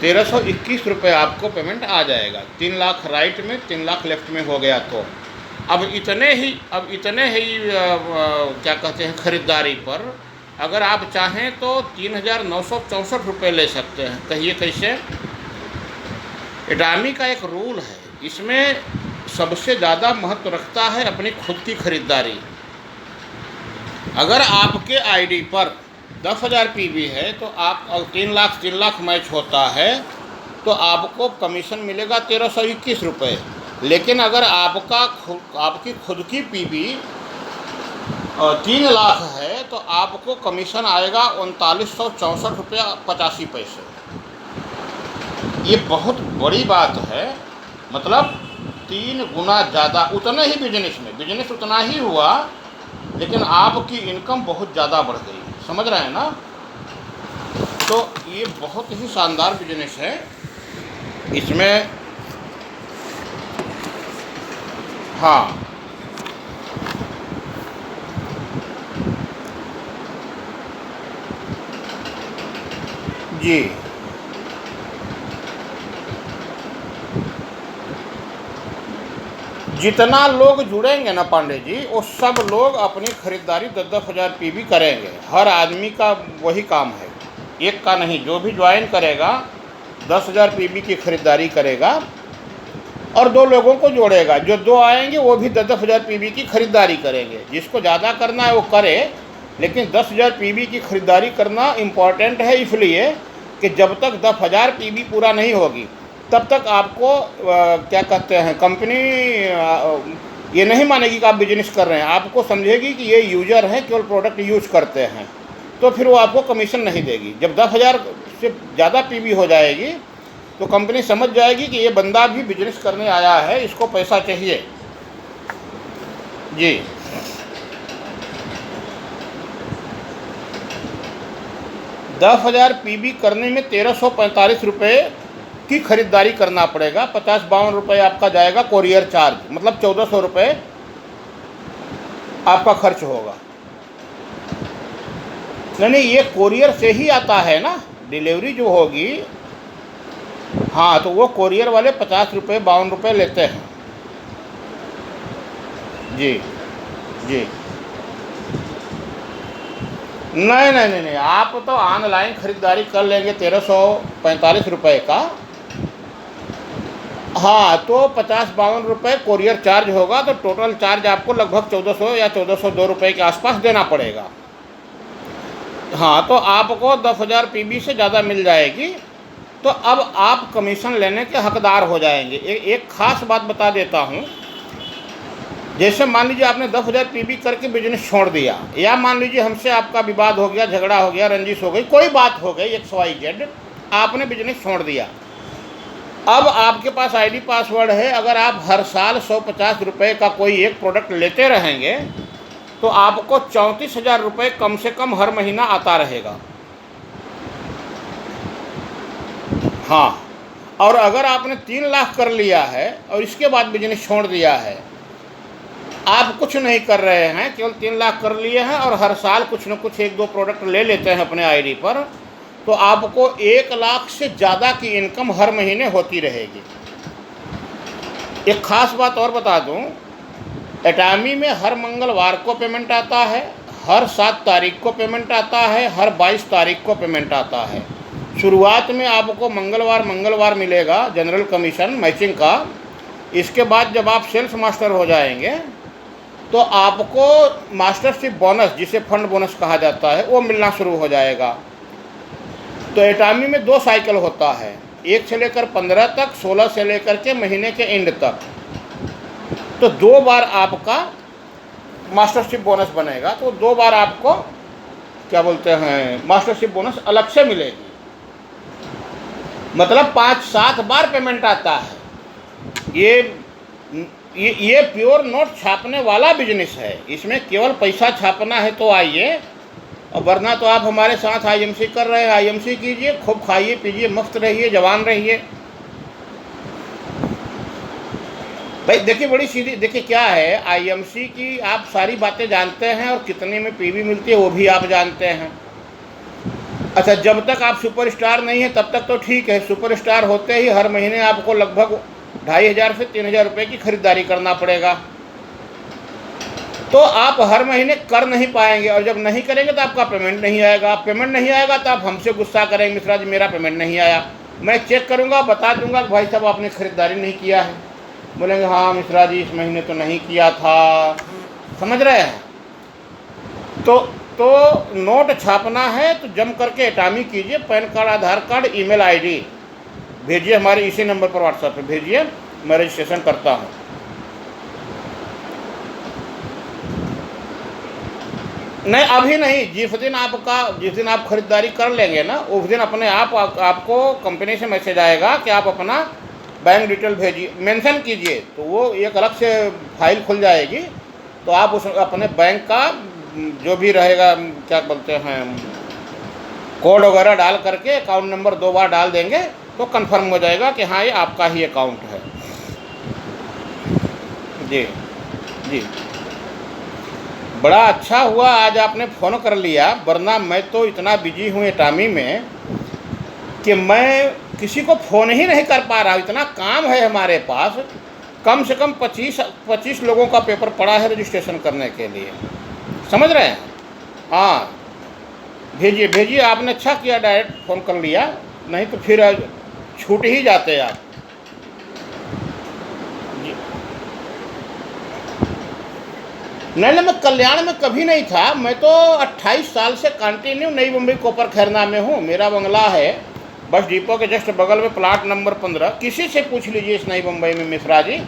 1321 रुपये आपको पेमेंट आ जाएगा। 3 लाख राइट में, 3 लाख लेफ्ट में हो गया। तो अब इतने ही क्या कहते हैं, ख़रीदारी पर अगर आप चाहें तो 3,964 रुपये ले सकते हैं। कहिए कैसे? इटामी का एक रूल है, इसमें सबसे ज़्यादा महत्व रखता है अपनी खुद की खरीदारी। अगर आपके आईडी पर 10,000 पीवी है तो आप 3 लाख मैच होता है तो आपको कमीशन मिलेगा 1,321 रुपये। लेकिन अगर आपकी खुद की पीवी 3 लाख है तो आपको कमीशन आएगा 3,964 रुपया 85 पैसे। ये बहुत बड़ी बात है। मतलब 3 गुना ज़्यादा, उतने ही बिजनेस उतना ही हुआ, लेकिन आपकी इनकम बहुत ज़्यादा बढ़ गई। समझ रहे हैं ना? तो ये बहुत ही शानदार बिजनेस है। इसमें हाँ, जी, जितना लोग जुड़ेंगे ना पांडे जी, वो सब लोग अपनी खरीदारी 10-10 हज़ार पीवी करेंगे। हर आदमी का वही काम है, एक का नहीं। जो भी ज्वाइन करेगा 10,000 पीवी की खरीदारी करेगा और 2 लोगों को जोड़ेगा। जो 2 आएंगे वो भी 10-10 हज़ार पीवी की खरीदारी करेंगे। जिसको ज़्यादा करना है वो करे, लेकिन 10,000 पीवी की खरीदारी करना इम्पॉर्टेंट है, इसलिए कि जब तक 10,000 पीवी पूरा नहीं होगी तब तक आपको क्या कहते हैं, कंपनी ये नहीं मानेगी कि आप बिजनेस कर रहे हैं। आपको समझेगी कि ये यूज़र हैं, केवल प्रोडक्ट यूज़ करते हैं, तो फिर वो आपको कमीशन नहीं देगी। जब 10,000 से ज़्यादा पीवी हो जाएगी तो कंपनी समझ जाएगी कि ये बंदा भी बिजनेस करने आया है, इसको पैसा चाहिए। जी, 10,000 पीवी करने में 1,345 रुपये की खरीदारी करना पड़ेगा। 50-52 रुपये आपका जाएगा कोरियर चार्ज, मतलब 1,400 रुपये आपका खर्च होगा। नहीं, ये कोरियर से ही आता है ना, डिलीवरी जो होगी। हाँ, तो वो कोरियर वाले 50 रुपये 52 रुपये लेते हैं। जी जी, नहीं, आप तो ऑनलाइन ख़रीदारी कर लेंगे 1,345 रुपये का। हाँ, तो 50-52 रुपये कोरियर चार्ज होगा, तो टोटल चार्ज आपको लगभग 1,400 या 1,402 रुपये के आसपास देना पड़ेगा। हाँ, तो आपको 10,000 पीवी से ज़्यादा मिल जाएगी। तो अब आप कमीशन लेने के हकदार हो जाएंगे। एक ख़ास बात बता देता हूँ। जैसे मान लीजिए आपने 10,000 पीवी करके बिजनेस छोड़ दिया, या मान लीजिए हमसे आपका विवाद हो गया, झगड़ा हो गया, रंजिश हो गई, कोई बात हो गई XYZ, आपने बिजनेस छोड़ दिया। अब आपके पास आईडी पासवर्ड है। अगर आप हर साल 150 रुपये का कोई एक प्रोडक्ट लेते रहेंगे तो आपको 34,000 रुपये कम से कम हर महीना आता रहेगा। हाँ, और अगर आपने 3 लाख कर लिया है और इसके बाद बिजनेस छोड़ दिया है, आप कुछ नहीं कर रहे हैं, केवल 3 लाख कर लिए हैं और हर साल कुछ न कुछ 1-2 प्रोडक्ट ले लेते हैं अपने आईडी पर, तो आपको 1 लाख से ज़्यादा की इनकम हर महीने होती रहेगी। एक ख़ास बात और बता दूं, एटामी में हर मंगलवार को पेमेंट आता है, हर 7 तारीख को पेमेंट आता है, हर 22 तारीख को पेमेंट आता है। शुरुआत में आपको मंगलवार मिलेगा जनरल कमीशन मैचिंग का। इसके बाद जब आप सेल्स मास्टर हो जाएंगे तो आपको मास्टरशिप बोनस, जिसे फंड बोनस कहा जाता है, वो मिलना शुरू हो जाएगा। तो एटामी में 2 साइकिल होता है, 1 से लेकर 15 तक, 16 से लेकर के महीने के एंड तक। तो 2 बार आपका मास्टरशिप बोनस बनेगा। तो 2 बार आपको क्या बोलते हैं, मास्टरशिप बोनस अलग से मिलेगी। मतलब 5-7 बार पेमेंट आता है। ये प्योर नोट छापने वाला बिजनेस है। इसमें केवल पैसा छापना है तो आइए, और वरना तो आप हमारे साथ IMC कर रहे हैं, IMC कीजिए, खूब खाइए पीजिए, मस्त रहिए, जवान रहिए। भाई देखिए, बड़ी सीधी, देखिए क्या है, IMC की आप सारी बातें जानते हैं और कितने में पीवी मिलती है वो भी आप जानते हैं। अच्छा, जब तक आप सुपरस्टार नहीं हैं तब तक तो ठीक है। सुपरस्टार होते ही हर महीने आपको लगभग 2,500 से 3,000 रुपये की खरीदारी करना पड़ेगा, तो आप हर महीने कर नहीं पाएंगे, और जब नहीं करेंगे तो आपका पेमेंट नहीं आएगा। पेमेंट नहीं आएगा तो आप हमसे गुस्सा करेंगे, मिश्रा जी मेरा पेमेंट नहीं आया। मैं चेक करूंगा, बता दूंगा कि भाई साहब आपने खरीदारी नहीं किया है। बोलेंगे हाँ मिश्रा जी इस महीने तो नहीं किया था। समझ रहे हैं? तो नोट छापना है तो जम करके एटामी कीजिए। पैन कार्ड, आधार कार्ड, ईमेल आईडी भेजिए, हमारे इसी नंबर पर व्हाट्सएप पे भेजिए, मैं रजिस्ट्रेशन करता हूँ। नहीं अभी नहीं, जिस दिन आप खरीदारी कर लेंगे ना उस दिन अपने आपको कंपनी से मैसेज आएगा कि आप अपना बैंक डिटेल भेजिए, मेंशन कीजिए, तो वो एक अलग से फाइल खुल जाएगी। तो आप उस अपने बैंक का जो भी रहेगा, क्या बोलते हैं, कोड वगैरह डाल करके अकाउंट नंबर 2 बार डाल देंगे तो कंफर्म हो जाएगा कि हाँ ये आपका ही अकाउंट है। जी जी, बड़ा अच्छा हुआ आज आपने फ़ोन कर लिया, वरना मैं तो इतना बिजी हूँ एटामी में कि मैं किसी को फ़ोन ही नहीं कर पा रहा। इतना काम है हमारे पास, कम से कम 25 लोगों का पेपर पड़ा है रजिस्ट्रेशन करने के लिए। समझ रहे हैं? हाँ भेजिए भेजिए, आपने अच्छा किया डायरेक्ट फ़ोन कर लिया, नहीं तो फिर छूट ही जाते आप। जी नहीं, मैं कल्याण में कभी नहीं था। मैं तो 28 साल से कंटिन्यू नई मुंबई कोपर खैरना में हूँ। मेरा बंगला है बस डिपो के जस्ट बगल में, प्लाट नंबर 15। किसी से पूछ लीजिए इस नई मुंबई में मिश्रा जी,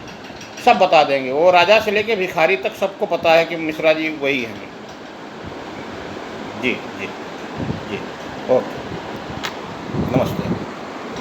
सब बता देंगे। वो राजा से लेके भिखारी तक सबको पता है कि मिश्रा जी वही हैं। जी जी जी, ओके।